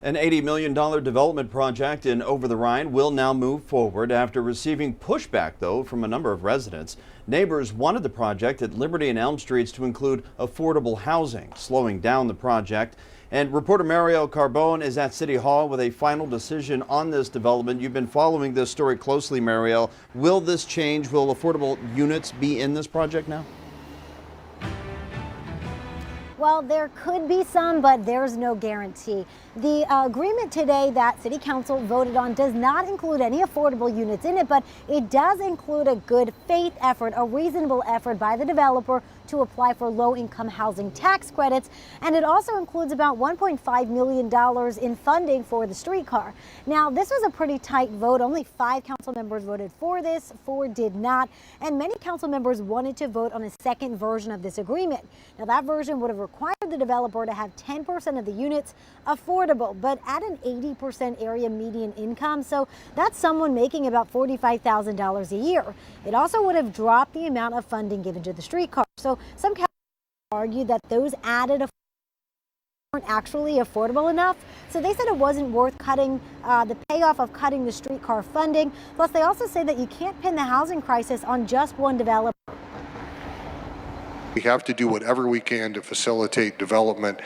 An $80 million development project in Over-the-Rhine will now move forward after receiving pushback, though, from a number of residents. Neighbors wanted the project at Liberty and Elm Streets to include affordable housing, slowing down the project. And reporter Mariel Carbone is at City Hall with a final decision on this development. You've been following this story closely, Mariel. Will this change? Will affordable units be in this project now? Well, there could be some, but there's no guarantee. The agreement today that City Council voted on does not include any affordable units in it, but it does include a good faith effort, a reasonable effort by the developer to apply for low-income housing tax credits. And it also includes about $1.5 million in funding for the streetcar. Now, this was a pretty tight vote. Only 5 council members voted for this, 4 did not. And many council members wanted to vote on a second version of this agreement. Now, that version would have required the developer to have 10% of the units affordable, but at an 80% area median income. So that's someone making about $45,000 a year. It also would have dropped the amount of funding given to the streetcar. So some councilors argue that those added weren't actually affordable enough. So they said it wasn't worth cutting the payoff of cutting the streetcar funding. Plus, they also say that you can't pin the housing crisis on just one developer. We have to do whatever we can to facilitate development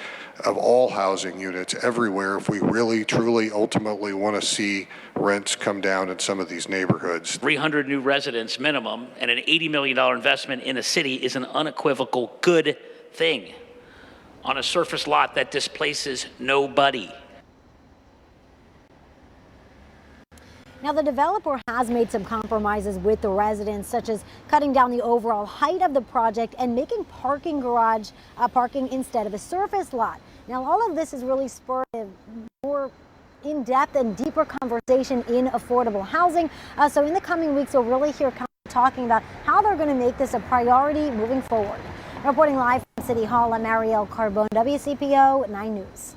of all housing units everywhere if we really, truly, ultimately want to see rents come down in some of these neighborhoods. 300 new residents minimum and an $80 million investment in a city is an unequivocal good thing on a surface lot that displaces nobody. Now, the developer has made some compromises with the residents, such as cutting down the overall height of the project and making parking garage parking instead of a surface lot. Now, all of this has really spurred a more in-depth and deeper conversation in affordable housing. So in the coming weeks, we'll really hear council talking about how they're going to make this a priority moving forward. Reporting live from City Hall, I'm Mariel Carbone, WCPO 9 News.